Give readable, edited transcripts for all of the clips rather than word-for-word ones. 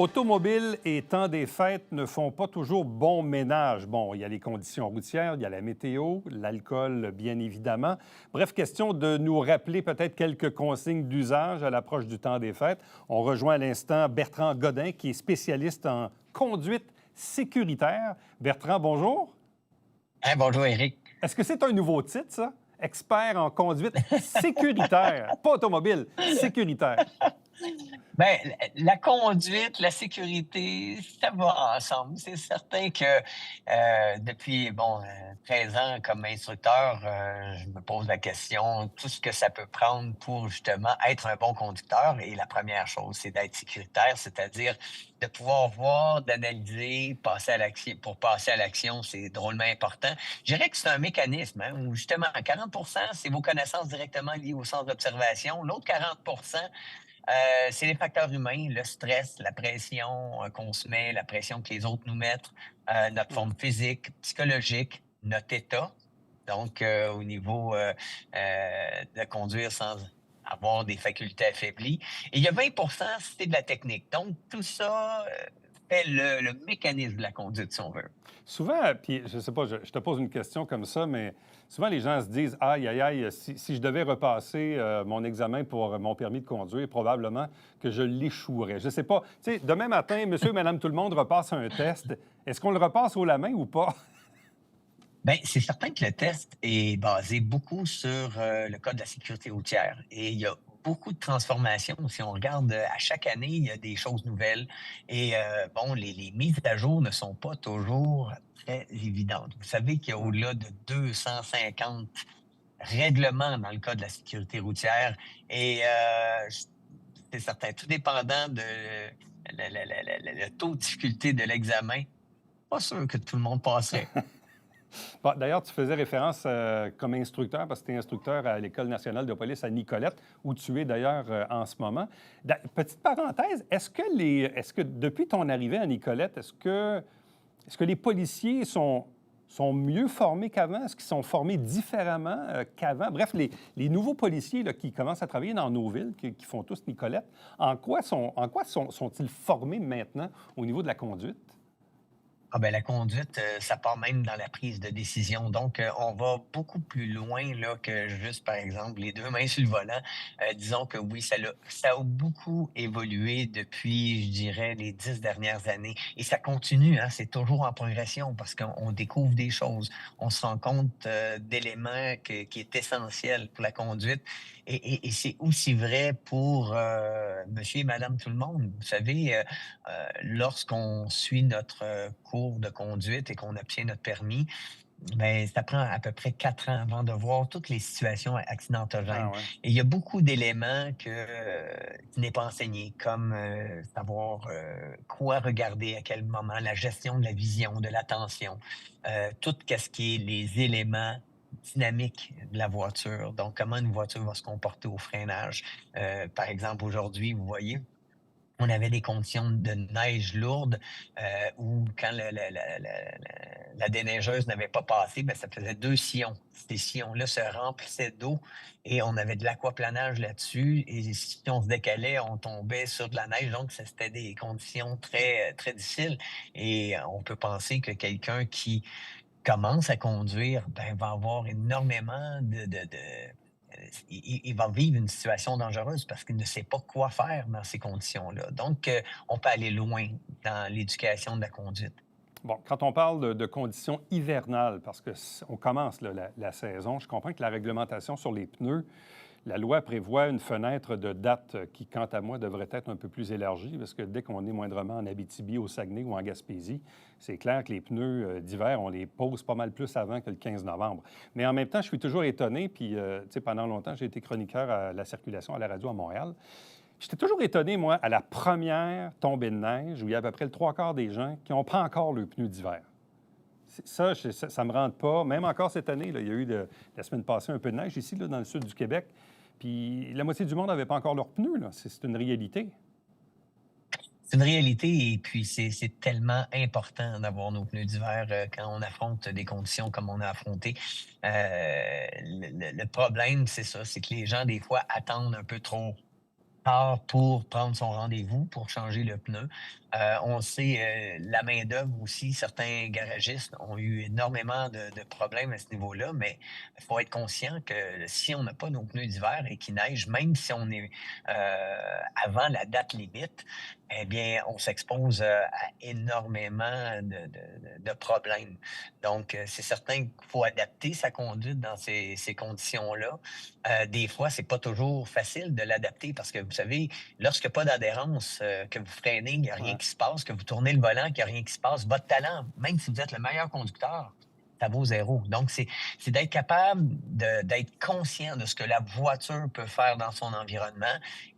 Automobile et temps des fêtes ne font pas toujours bon ménage. Bon, il y a les conditions routières, il y a la météo, l'alcool, bien évidemment. Bref, question de nous rappeler peut-être quelques consignes d'usage à l'approche du temps des fêtes. On rejoint à l'instant Bertrand Godin, qui est spécialiste en conduite sécuritaire. Bertrand, bonjour. Hein, bonjour Eric. Est-ce que c'est un nouveau titre, ça? Expert en conduite sécuritaire, pas automobile, sécuritaire. Ben, la conduite, la sécurité, ça va ensemble. C'est certain que depuis 13 ans comme instructeur, je me pose la question, tout ce que ça peut prendre pour justement être un bon conducteur. Et la première chose, c'est d'être sécuritaire, c'est-à-dire de pouvoir voir, d'analyser, passer à l'action. Pour passer à l'action, c'est drôlement important. Je dirais que c'est un mécanisme hein, où justement 40 c'est vos connaissances directement liées au sens d'observation. L'autre 40 c'est les facteurs humains, le stress, la pression qu'on se met, la pression que les autres nous mettent, notre Hmm. forme physique, psychologique, notre état. Donc, au niveau de conduire sans avoir des facultés affaiblies. Et il y a 20 c'est de la technique. Donc, tout ça fait le mécanisme de la conduite, si on veut. Souvent, puis je sais pas, je te pose une question comme ça, mais souvent les gens se disent aïe, aïe, aïe, si je devais repasser mon examen pour mon permis de conduire, probablement que je l'échouerais. Je sais pas. Tu sais, demain matin, monsieur et madame tout le monde repasse un test. Est-ce qu'on le repasse haut la main ou pas? Bien, c'est certain que le test est basé beaucoup sur le code de la sécurité routière et il y a beaucoup de transformations. Si on regarde à chaque année, il y a des choses nouvelles et les mises à jour ne sont pas toujours très évidentes. Vous savez qu'il y a Hmm. au-delà de 250 règlements dans le code de la sécurité routière et c'est certain, tout dépendant de le taux de difficulté de l'examen, pas sûr que tout le monde passerait. Bon, d'ailleurs, tu faisais référence comme instructeur, parce que tu es instructeur à l'École nationale de police à Nicolette, où tu es d'ailleurs en ce moment. Petite parenthèse, est-ce que depuis ton arrivée à Nicolette, est-ce que les policiers sont mieux formés qu'avant? Est-ce qu'ils sont formés différemment qu'avant? Bref, les nouveaux policiers là, qui commencent à travailler dans nos villes, qui font tous Nicolette, en quoi sont-ils formés maintenant au niveau de la conduite? Ah ben, la conduite, ça part même dans la prise de décision. Donc, on va beaucoup plus loin là, que juste, par exemple, les 2 mains sur le volant. Disons que oui, ça a beaucoup évolué depuis, je dirais, les 10 dernières années. Et ça continue, hein, c'est toujours en progression parce qu'on découvre des choses. On se rend compte d'éléments qui est essentiel pour la conduite. Et c'est aussi vrai pour monsieur et madame tout le monde. Vous savez, lorsqu'on suit notre cours de conduite et qu'on obtient notre permis, ben, ça prend à peu près 4 ans avant de voir toutes les situations Ah accidentogènes. ouais. Et il y a beaucoup d'éléments qui n'est pas enseigné, comme savoir quoi regarder à quel moment, la gestion de la vision, de l'attention, tout ce qui est les éléments dynamiques de la voiture. Donc, comment une voiture va se comporter au freinage. Par exemple, aujourd'hui, vous voyez, on avait des conditions de neige lourde, où quand la déneigeuse n'avait pas passé, ben, ça faisait 2 sillons. Ces sillons-là se remplissaient d'eau et on avait de l'aquaplanage là-dessus et si on se décalait, on tombait sur de la neige. Donc ça, c'était des conditions très, très difficiles et on peut penser que quelqu'un qui commence à conduire, ben, va avoir énormément il va vivre une situation dangereuse parce qu'il ne sait pas quoi faire dans ces conditions-là. Donc, on peut aller loin dans l'éducation de la conduite. Bon, quand on parle de conditions hivernales, parce qu'on commence là, la saison, je comprends que la réglementation sur les pneus, la loi prévoit une fenêtre de date qui, quant à moi, devrait être un peu plus élargie, parce que dès qu'on est moindrement en Abitibi, au Saguenay ou en Gaspésie, c'est clair que les pneus d'hiver, on les pose pas mal plus avant que le 15 novembre. Mais en même temps, je suis toujours étonné, puis tu sais, pendant longtemps, j'ai été chroniqueur à la circulation à la radio à Montréal. J'étais toujours étonné, moi, à la première tombée de neige, où il y a à peu près le trois quarts des gens qui n'ont pas encore le pneu d'hiver. Ça me rentre pas. Même encore cette année, là, il y a eu la semaine passée un peu de neige ici, là, dans le sud du Québec. Puis la moitié du monde n'avait pas encore leurs pneus. Là. C'est une réalité. C'est une réalité et puis c'est tellement important d'avoir nos pneus d'hiver quand on affronte des conditions comme on a affronté. Le problème, c'est ça, c'est que les gens, des fois, attendent un peu trop. part pour prendre son rendez-vous, pour changer le pneu. On sait, la main-d'œuvre aussi, certains garagistes ont eu énormément de problèmes à ce niveau-là, mais il faut être conscient que si on n'a pas nos pneus d'hiver et qu'il neige, même si on est avant la date limite, eh bien, on s'expose à énormément de problèmes. Donc, c'est certain qu'il faut adapter sa conduite dans ces conditions-là. Des fois, c'est pas toujours facile de l'adapter parce que vous savez, lorsqu'il y a pas d'adhérence, que vous freinez, il n'y a rien Ouais. qui se passe, que vous tournez le volant, qu'il y a rien qui se passe, votre talent, même si vous êtes le meilleur conducteur, ça vaut zéro. Donc c'est d'être capable d'être conscient de ce que la voiture peut faire dans son environnement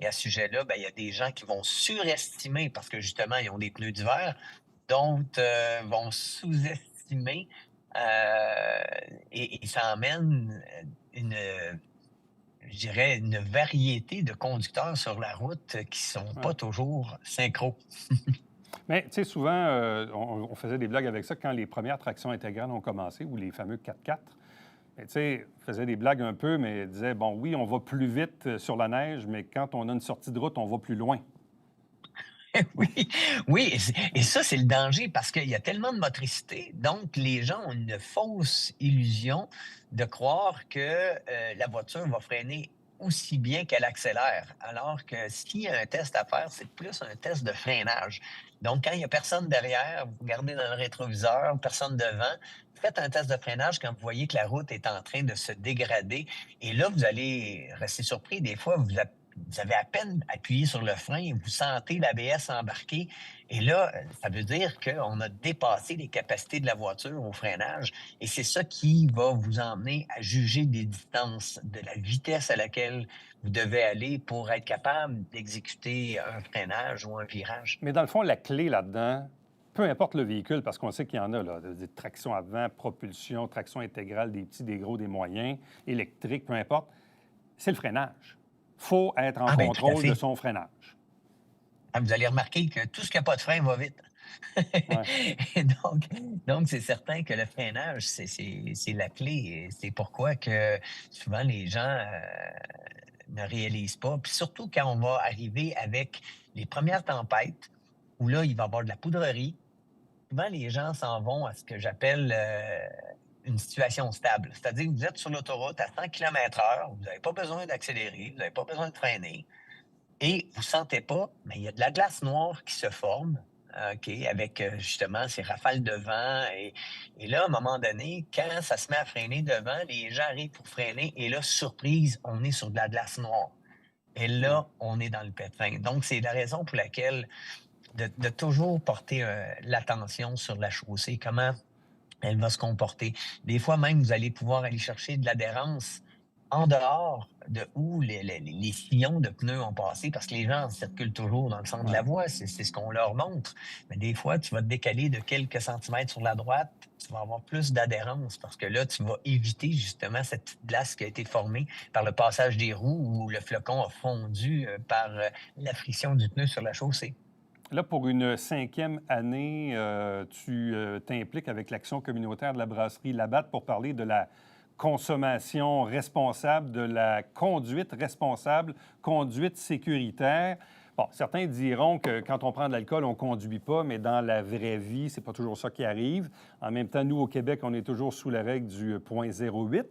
et à ce sujet-là, ben, il y a des gens qui vont surestimer parce que justement, ils ont des pneus d'hiver, d'autres, vont sous-estimer, et ça emmène, une, je dirais, une variété de conducteurs sur la route qui sont Ouais. pas toujours synchro. Mais tu sais, souvent, on faisait des blagues avec ça quand les premières tractions intégrales ont commencé, ou les fameux 4x4. Mais tu sais, on faisait des blagues un peu, mais disait, bon, oui, on va plus vite sur la neige, mais quand on a une sortie de route, on va plus loin. Oui, oui, et ça, c'est le danger parce qu'il y a tellement de motricité, donc les gens ont une fausse illusion de croire que, la voiture va freiner aussi bien qu'elle accélère. Alors que s'il y a un test à faire, c'est plus un test de freinage. Donc quand il y a personne derrière, vous regardez dans le rétroviseur, personne devant, faites un test de freinage quand vous voyez que la route est en train de se dégrader et là, vous allez rester surpris. Des fois, vous avez à peine appuyé sur le frein et vous sentez l'ABS embarquer. Et là, ça veut dire qu'on a dépassé les capacités de la voiture au freinage. Et c'est ça qui va vous emmener à juger des distances, de la vitesse à laquelle vous devez aller pour être capable d'exécuter un freinage ou un virage. Mais dans le fond, la clé là-dedans, peu importe le véhicule, parce qu'on sait qu'il y en a, là, des tractions avant, propulsion, traction intégrale, des petits, des gros, des moyens, électriques, peu importe, c'est le freinage. Il faut être en Ah ben tout à contrôle de fait. son freinage. Ah, vous allez remarquer que tout ce qui n'a pas de frein va vite. Ouais. Et donc c'est certain que le freinage, c'est la clé et c'est pourquoi que souvent les gens, ne réalisent pas. Puis surtout quand on va arriver avec les premières tempêtes où là, il va y avoir de la poudrerie, souvent les gens s'en vont à ce que j'appelle, une situation stable. C'est-à-dire que vous êtes sur l'autoroute à 100 km/h, vous n'avez pas besoin d'accélérer, vous n'avez pas besoin de freiner. Et vous sentez pas, mais il y a de la glace noire qui se forme, OK, avec, justement ces rafales de vent et là, à un moment donné, quand ça se met à freiner devant, les gens arrivent pour freiner et là, surprise, on est sur de la glace noire et Ouais. là, on est dans le pétrin. Donc c'est la raison pour laquelle de toujours porter, l'attention sur la chaussée, comment elle va se comporter. Des fois même, vous allez pouvoir aller chercher de l'adhérence en dehors de où les sillons de pneus ont passé, parce que les gens circulent toujours dans le centre de Ouais. la voie, c'est ce qu'on leur montre. Mais des fois, tu vas te décaler de quelques centimètres sur la droite, tu vas avoir plus d'adhérence parce que là, tu vas éviter justement cette petite glace qui a été formée par le passage des roues où le flocon a fondu par la friction du pneu sur la chaussée. Là, pour une cinquième année, tu t'impliques avec l'Action communautaire de la brasserie Labatt pour parler de la consommation responsable, de la conduite responsable, conduite sécuritaire. Bon, certains diront que quand on prend de l'alcool, on ne conduit pas, mais dans la vraie vie, c'est pas toujours ça qui arrive. En même temps, nous, au Québec, on est toujours sous la règle du 0,08,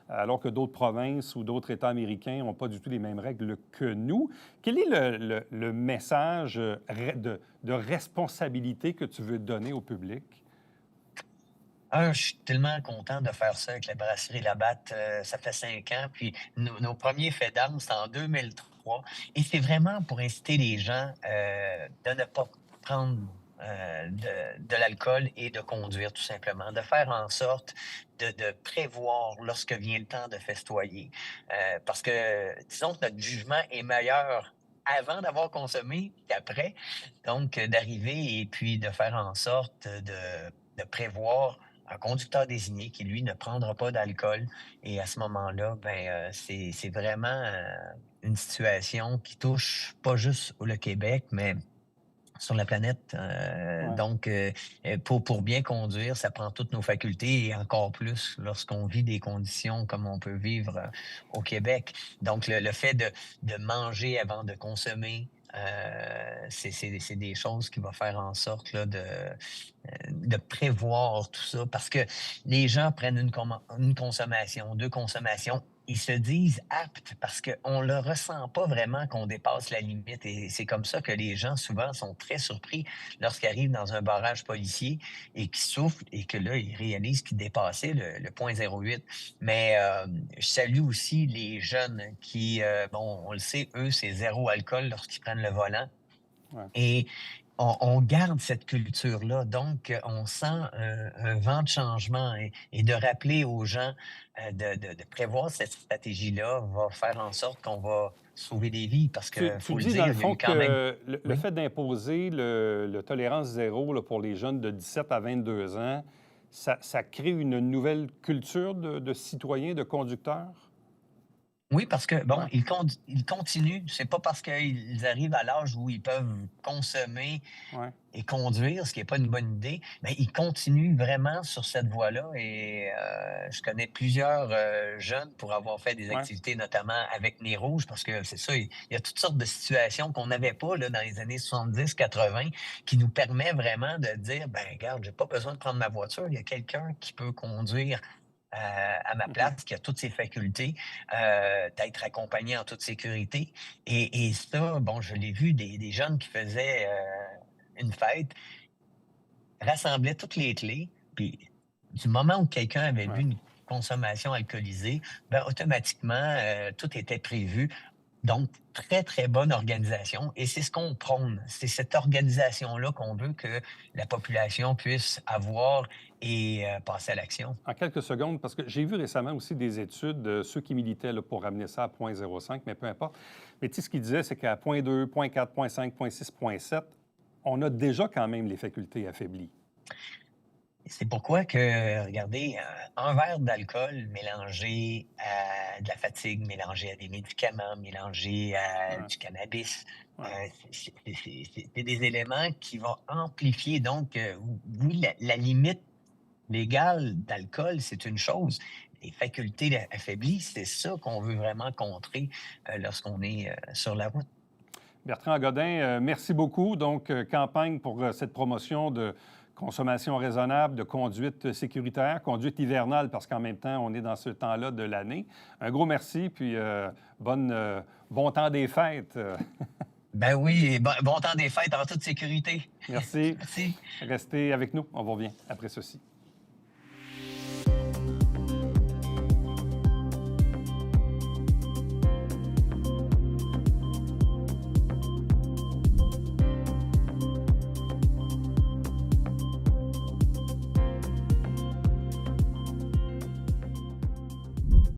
alors que d'autres provinces ou d'autres États américains n'ont pas du tout les mêmes règles que nous. Quel est le message de responsabilité que tu veux donner au public? Je suis tellement content de faire ça avec la brasserie Labatt. Ça fait 5 ans, puis nos premiers faits d'armes, c'était en 2003 et c'est vraiment pour inciter les gens, de ne pas prendre, de l'alcool et de conduire tout simplement. De faire en sorte de prévoir lorsque vient le temps de festoyer. Parce que disons que notre jugement est meilleur avant d'avoir consommé qu'après. Donc, d'arriver et puis de faire en sorte de prévoir un conducteur désigné qui, lui, ne prendra pas d'alcool et à ce moment-là, ben, c'est vraiment, une situation qui touche pas juste le Québec, mais sur la planète. Ouais. Donc, pour bien conduire, ça prend toutes nos facultés et encore plus lorsqu'on vit des conditions comme on peut vivre au Québec. Donc, le fait de manger avant de consommer, c'est des choses qui vont faire en sorte là, de prévoir tout ça parce que les gens prennent une consommation, deux consommations. Ils se disent aptes parce qu'on ne le ressent pas vraiment qu'on dépasse la limite. Et c'est comme ça que les gens, souvent, sont très surpris lorsqu'ils arrivent dans un barrage policier et qu'ils soufflent et que là, ils réalisent qu'ils dépassaient le point 0,8. Mais je salue aussi les jeunes qui, bon, on le sait, eux, c'est zéro alcool lorsqu'ils prennent le volant. Ouais. Et on garde cette culture-là. Donc, on sent un vent de changement et de rappeler aux gens de prévoir cette stratégie-là va faire en sorte qu'on va sauver des vies parce que, Tu faut le dis, dans dire, le il y a fond, eu quand même. que le Oui. fait d'imposer le tolérance zéro là, pour les jeunes de 17 à 22 ans, ça crée une nouvelle culture de citoyens, de conducteurs? Oui, parce que, bon, Ouais, ils continuent. C'est pas parce qu'ils arrivent à l'âge où ils peuvent consommer ouais, et conduire, ce qui est pas une bonne idée, mais ils continuent vraiment sur cette voie-là et je connais plusieurs, jeunes pour avoir fait des ouais. activités, notamment avec Nez Rouge, parce que c'est ça, il y a toutes sortes de situations qu'on n'avait pas là, dans les années 70-80 qui nous permet vraiment de dire: «Ben, regarde, j'ai pas besoin de prendre ma voiture, il y a quelqu'un qui peut conduire, à ma Mhm. place, qui a toutes ses facultés, d'être accompagné en toute sécurité» et ça, bon, je l'ai vu des jeunes qui faisaient, une fête, rassemblaient toutes les clés, puis du moment où quelqu'un avait Ouais. vu une consommation alcoolisée, ben, automatiquement, tout était prévu. Donc, très, très bonne organisation et c'est ce qu'on prône. C'est cette organisation-là qu'on veut que la population puisse avoir et passer à l'action. En quelques secondes, parce que j'ai vu récemment aussi des études de ceux qui militaient là, pour ramener ça à 0,05, mais peu importe. Mais tu sais, ce qu'ils disaient, c'est qu'à 0,2, 0,4, 0,5, 0,6, 0,7, on a déjà quand même les facultés affaiblies. C'est pourquoi que, regardez, un verre d'alcool mélangé à de la fatigue, mélangé à des médicaments, mélangé à Ouais, du cannabis, ouais. c'est des éléments qui vont amplifier donc, oui, la limite légale d'alcool, c'est une chose. Les facultés affaiblies, c'est ça qu'on veut vraiment contrer, lorsqu'on est, sur la route. Bertrand Godin, merci beaucoup. Donc, campagne pour cette promotion de consommation raisonnable, de conduite sécuritaire, conduite hivernale, parce qu'en même temps, on est dans ce temps-là de l'année. Un gros merci, puis bon temps des fêtes. Ben oui, et bon temps des fêtes en toute sécurité. Merci. Merci. Restez avec nous. On vous revient après ceci.